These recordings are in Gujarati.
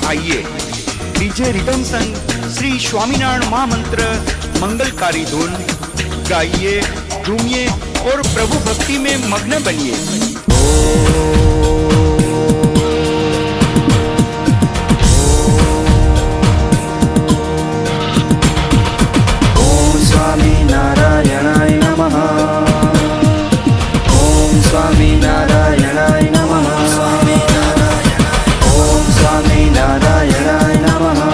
आइए डीजे रिदम संग श्री स्वामीनारायण महामंत्र मंगलकारी धुन गाइए, झूमिए और प्रभु भक्ति में मग्न बनिए। ओम स्वामी नारायणाय नमः। ओम स्वामी नारायणाय नमः। ओम स्वामी नारायणाय नमः।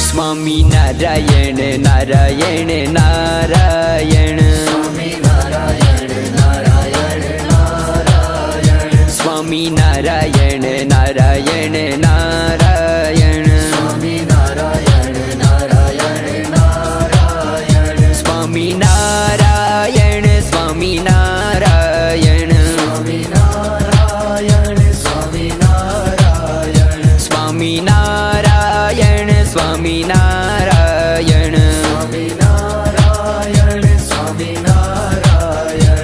स्वामी नारायण नारायण नारायण, स्वामी नारायण नारायण नारायण, स्वामी नारायण नारायण नारायण, स्वामी नारायण नारायण नारायण, स्वामी नारायण स्वामी नारायण, स्वामी नारायण स्वामी नारायण, स्वामी नारायण स्वामी नारायण, स्वामी नारायण स्वामी नारायण,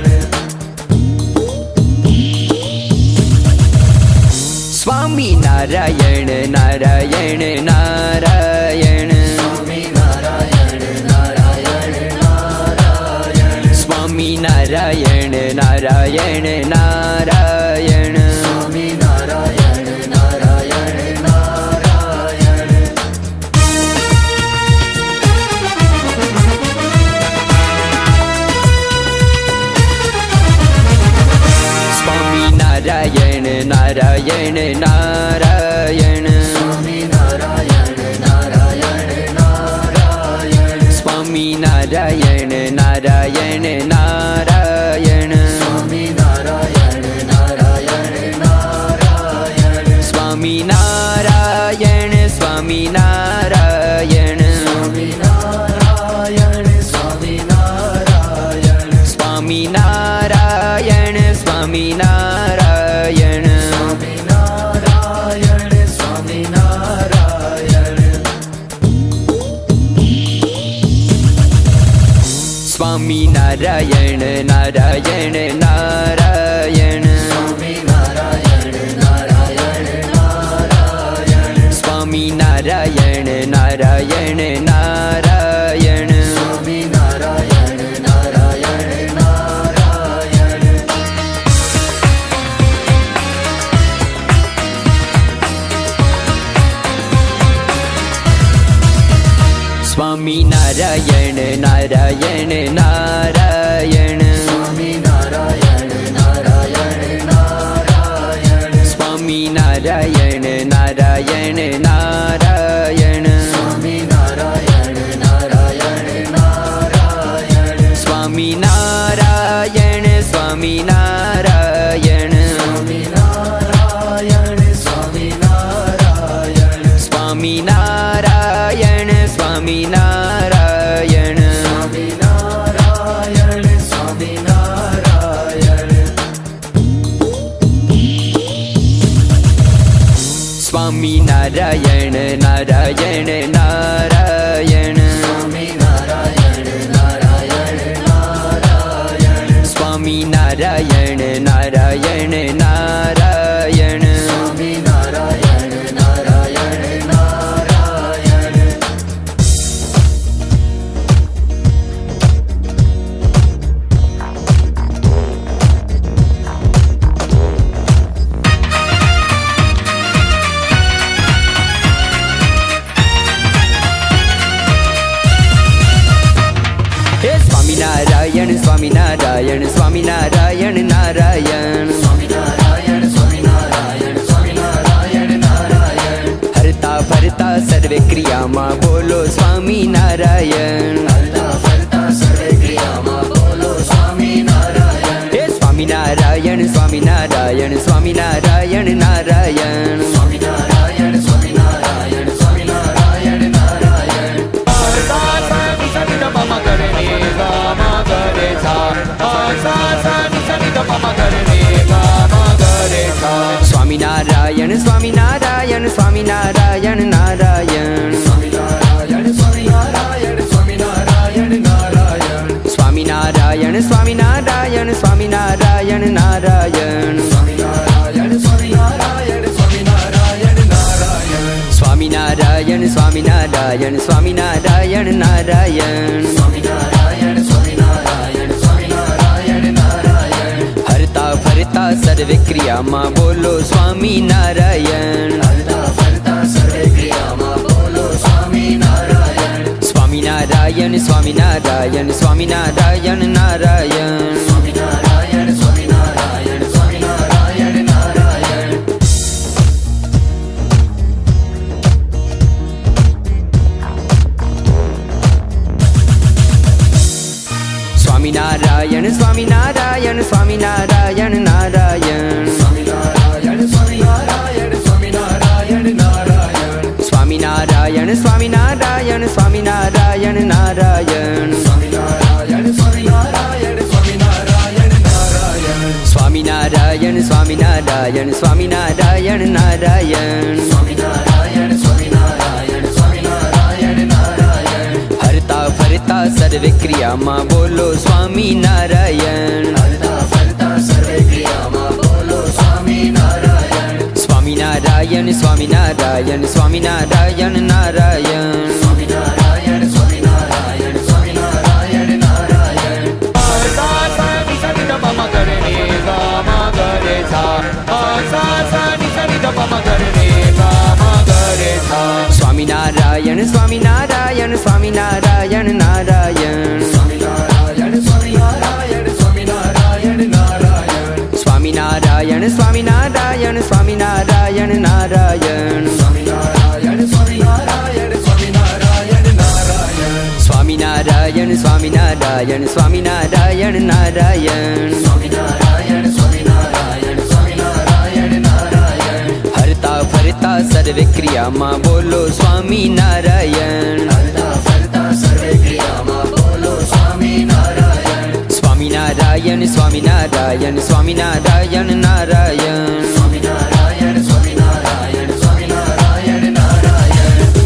स्वामी नारायण नारायण नारायण, स्वामी नारायण नारायण नारायण, स्वामी नारायण नारायण नारायण, स्वामी नारायण नारायण नारायण, स्वामी नारायण नारायण नारायण, स्वामी नारायण नारायण नारायण, स्वामी नारायण नारायण नारायण, स्वामी नारायण नारायण नारायण, स्वामी नारायण स्वामी नारायण, स्वामी नारायण स्वामी नारायण, स्वामी नारायण स्वामी नारायण, स्वामी नारायण स्वामी नारायण, स्वामी नारायण नारायण नारायण, स्वामी नारायण नारायण नारायण, स्वामी नारायण नारायण नारायण, स्वामी नारायण नारायण नारायण, स्वामी नारायण नारायण नारायण, स्वामी नारायण नारायण नारायण, स्वामी नारायण नारायण नारायण, स्वामी नारायण नारायण नारायण, स्वामी नारायण स्वामी नारायण, स्वामी नारायण स्वामी नारायण, स्वामी नारायण स्वामी नारायण, स्वामी नारायण स्वामी नारायण, स्वामी नारायण नारायण नारायण, स्वामी नारायण नारायण नारायण, स्वामी नारायण नारायण नारायण, स्वामी नारायण नारायण नारायण, हे स्वामी नारायण स्वामी नारायण स्वामी नारायण नारायण, स्वामी नारायण स्वामी नारायण स्वामी नारायण नारायण, हरता फरता सर्वे क्रिया मां बोलो स्वामी नारायण, हरता फरता सर्वे क्रिया मां बोलो स्वामी नारायण, हे स्वामी नारायण स्वामी नारायण स्वामी नारायण नारायण, स्वामी नारायण स्वामी नारायण स्वामी नारायण नारायण, સ્વામિનારાયણ નારાયણ સ્વામિનારાયણ સ્વામિનારાયણ સ્વામિનારાયણ નારાયણ સ્વામિનારાયણ સ્વામિનારાયણ સ્વામિનારાયણ નારાયણ સ્વામિનારાયણ સ્વામિનારાયણ સ્વામિનારાયણ નારાયણ સ્વામિનારાયણ સ્વામિનારાયણ સ્વામિનારાયણ નારાયણ સ્વામિનારાયણ સ્વામિનારાયણ સ્વામિનારાયણ નારાયણ હરતા ફરતા સર્વે ક્રિયામાં બોલો સ્વામિનારાયણ હરતા ફરતા સર્વે ક્રિયામાં બોલો સ્વામિનારાયણ સ્વામિનારાયણ સ્વામિનારાયણ સ્વામિનારાયણ નારાયણ સ્વામિનારાયણ સ્વામિનારાયણ સ્વામિનારાયણ નારાયણ સ્વામિનારાયણ સ્વામિનારાયણ સ્વામિનારાયણ નારાયણ સ્વામિનારાયણ સ્વામિનારાયણ સ્વામિનારાયણ નારાયણ સ્વામિનારાયણ સ્વામિનારાયણ સ્વામિનારાયણ નારાયણ સ્વામિનારાયણ સ્વામિનારાયણ સ્વામિનારાયણ નારાયણ સ્વામિનારાયણ સ્વામિનારાયણ સ્વામિનારાયણ નારાયણ સ્વામિનારાયણ સ્વામિનારાયણ સ્વામિનારાયણ નારાયણ હરતા ફરતા સર્વે ક્રિયામાં બોલો સ્વામિનારાયણ હરતા ફરતા સર્વે ક્રિયામાં બોલો સ્વામિનારાયણ સ્વામિનારાયણ સ્વામિનારાયણ સ્વામિનારાયણ નારાયણ સ્વામિનારાયણ સ્વામિનારાયણ સ્વામિનારાયણ નારાયણ સ્વામિનારાયણ સ્વામિનારાયણ સ્વામિનારાયણ નારાયણ સ્વામિનારાયણ સ્વામિનારાયણ સ્વામિનારાયણ નારાયણ સ્વામિનારાયણ સ્વામિનારાયણ સ્વામિનારાયણ નારાયણ સ્વામિનારાયણ સ્વામિનારાયણ સ્વામિનારાયણ નારાયણ સ્વામિનારાયણ સ્વામિનારાયણ સ્વામિનારાયણ નારાયણ સ્વામિનારાયણ સ્વામિનારાયણ સ્વામિનારાયણ નારાયણ હરતા ફરતા સર્વે ક્રિયામાં બોલો સ્વામિનારાયણ હરતા ફરતા સર્વે ક્રિયામાં બોલો સ્વામિનારાયણ સ્વામિનારાયણ સ્વામિનારાયણ સ્વામિનારાયણ નારાયણ સ્વામિનારાયણ સ્વામિનારાયણ સ્વામિનારાયણ નારાયણ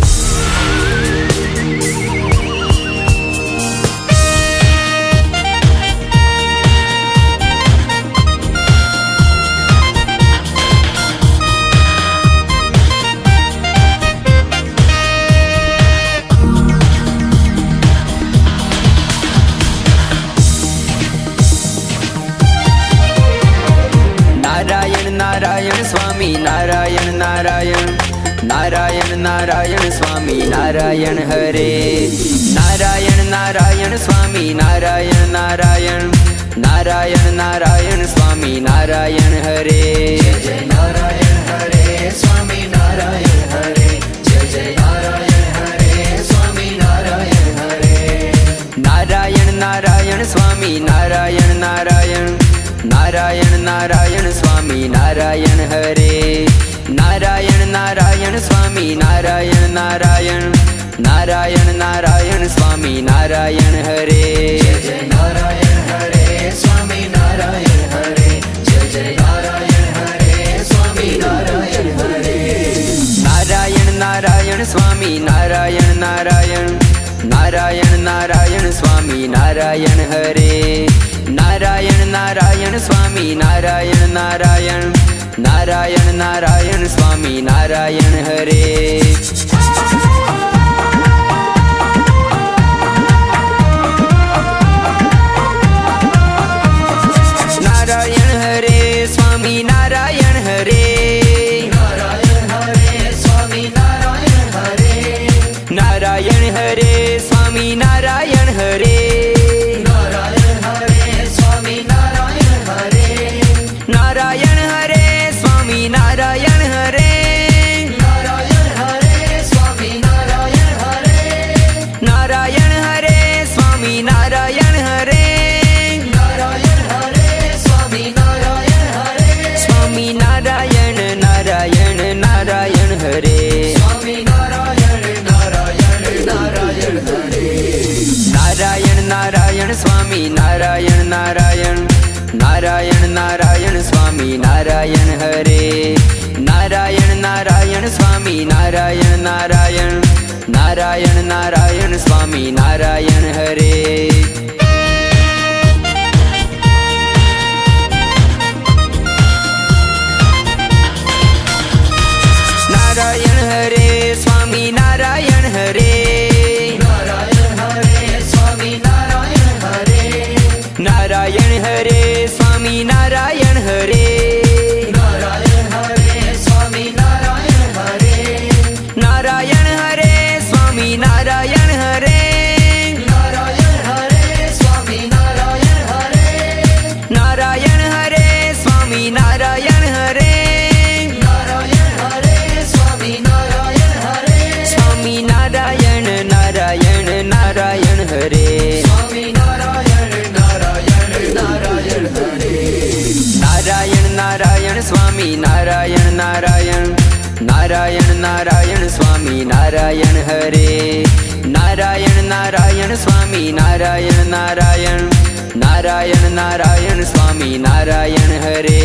નારાયણ નારાયણ સ્વામી નારાયણ નારાયણ નારાયણ નારાયણ સ્વામી નારાયણ હરે નારાયણ નારાયણ સ્વામી નારાયણ નારાયણ નારાયણ નારાયણ સ્વામી નારાયણ હરે જય નારાયણ હરે સ્વામી નારાયણ હરે જય જય નારાયણ હરે સ્વામી નારાયણ હરે નારાયણ નારાયણ સ્વામી નારાયણ નારાયણ નારાયણ નારાયણ સ્વામી નારાયણ હરે નારાયણ નારાયણ સ્વામી નારાયણ નારાયણ નારાયણ નારાયણ સ્વામી નારાયણ હરે જય નારાયણ હરે સ્વામી નારાયણ હરે જય જય નારાયણ હરે સ્વામી નારાયણ હરે નારાયણ નારાયણ સ્વામી નારાયણ નારાયણ નારાયણ નારાયણ સ્વામી નારાયણ હરે નારાયણ નારાયણ સ્વામી નારાયણ નારાયણ નારાયણ નારાયણ સ્વામી નારાયણ હરે નારાયણ હરે સ્વામી નારાયણ હરે નારાયણ હરે સ્વામી નારાયણ હરે નારાયણ હરે સ્વામી નારાયણ હરે નારાયણ હરે સ્વામી નારાયણ હરે નારાયણ હરે સ્વામી નારાયણ હરે નારાયણ હરે સ્વામી નારાયણ હરે નારાયણ હરે સ્વામી નારાયણ હરે નારાયણ હરે સ્વામી નારાયણ હરે સ્વામી નારાયણ નારાયણ નારાયણ હરે સ્વામી નારાયણ નારાયણ નારાયણ હરે નારાયણ નારાયણ સ્વામી નારાયણ નારાયણ નારાયણ નારાયણ સ્વામી નારાયણ હરે નારાયણ નારાયણ સ્વામી નારાયણ નારાયણ નારાયણ નારાયણ સ્વામી નારાયણ હરે નારાયણ હરે સ્વામી નારાયણ હરે નારાયણ હરે સ્વામી નારાયણ હરે નારાયણ હરે સ્વામી નારાયણ હરે નારાયણ હરે સ્વામી નારાયણ હરે નારાયણ હરે સ્વામી નારાયણ હરે નારાયણ હરે સ્વામી નારાયણ હરે નારાયણ હરે સ્વામી નારાયણ હરે નારાયણ હરે સ્વામી નારાયણ હરે સ્વામી નારાયણ નારાયણ નારાયણ હરે સ્વામી નારાયણ નારાયણ નારાયણ હરે નારાયણ નારાયણ સ્વામી નારાયણ નારાયણ નારાયણ નારાયણ સ્વામી નારાયણ હરે નારાયણ નારાયણ સ્વામી નારાયણ નારાયણ નારાયણ નારાયણ સ્વામી નારાયણ હરે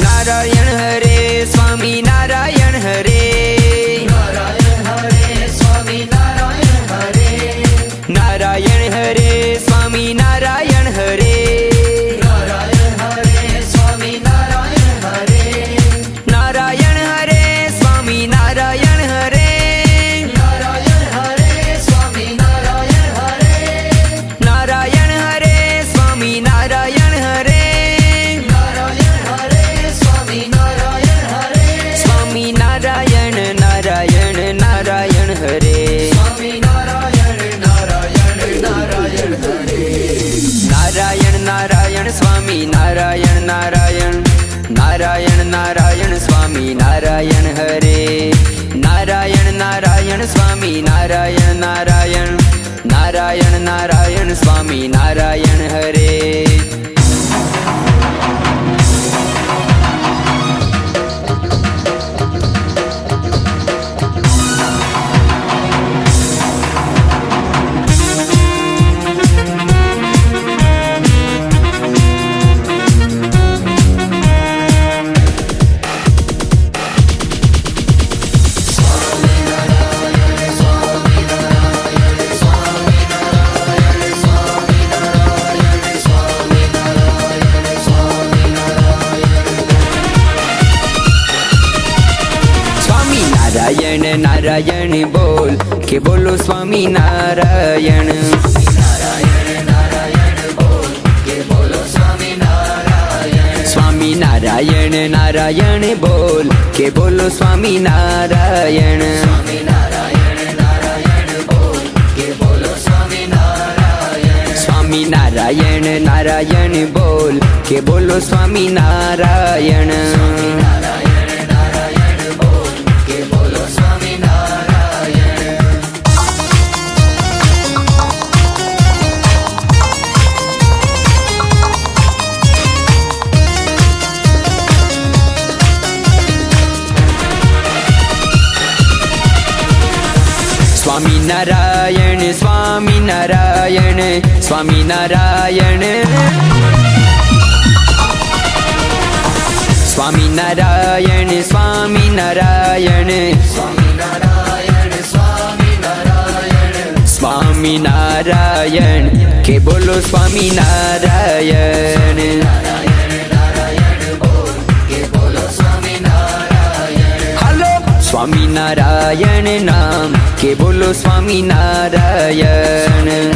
નારાયણ હરે સ્વામી નારાયણ હરે નારાયણ હરે સ્વામી નારાયણ હરે નારાયણ હરે સ્વામી નારાયણ હરે નારાયણ હરે સ્વામી નારાયણ હરે નારાયણ હરે સ્વામી નારાયણ હરે નારાયણ હરે સ્વામી નારાયણ હરે નારાયણ હરે સ્વામી નારાયણ હરે નારાયણ હરે સ્વામી નારાયણ હરે સ્વામી નારાયણ નારાયણ નારાયણ હરે સ્વામી નારાયણ નારાયણ નારાયણ હરે નારાયણ નારાયણ સ્વામી નારાયણ નારાયણ નારાયણ નારાયણ સ્વામી નારાયણ હરે નારાયણ નારાયણ સ્વામી નારાયણ નારાયણ નારાયણ નારાયણ સ્વામી નારાયણ હરે સ્વામી નારાયણ નારાયણ બોલ કે બોલો સ્વામી નારાયણ સ્વામી નારાયણ નારાયણ બોલ કે બોલો સ્વામી નારાયણ સ્વામી નારાયણ નારાયણ બોલ કે બોલો સ્વામી નારાયણ સ્વામી નારાયણ સ્વામી નારાયણ સ્વામી નારાયણ સ્વામી નારાયણ સ્વામી નારાયણ સ્વામી નારાયણ કે બોલો સ્વામી નારાયણ હાલો સ્વામી નારાયણ નામ કે બોલો સ્વામી નારાયણ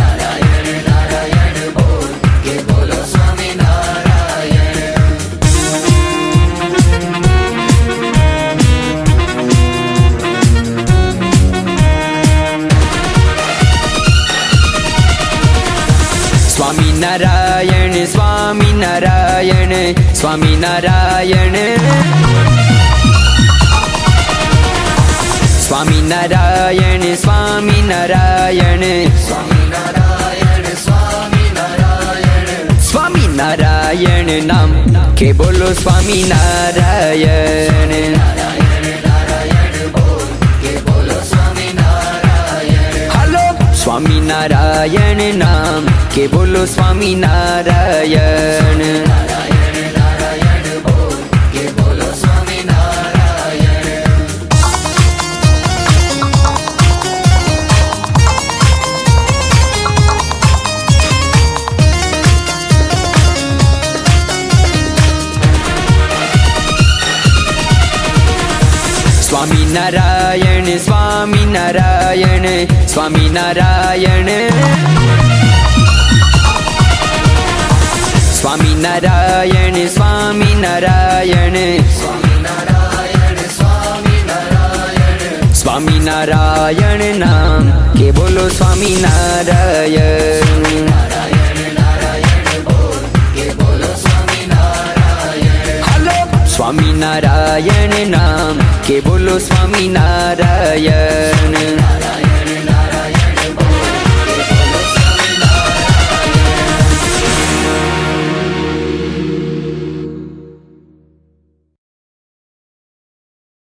સ્વામી નારાયણ સ્વામી નારાયણ સ્વામી નારાયણ સ્વામી નારાયણ સ્વામી નારાયણ સ્વામી નારાયણ નામ કે બોલો સ્વામી નારાયણ હાલો સ્વામી સ્વામિનારાયણ નામ કે બોલો સ્વામિનારાયણ. સ્વામિનારાયણ સ્વામિનારાયણ સ્વામિનારાયણ સ્વામિનારાયણ સ્વામિનારાયણ સ્વામિનારાયણ નામ કે બોલો સ્વામિનારાયણ. સ્વામિનારાયણ નામ કે બોલો સ્વામિનારાયણ.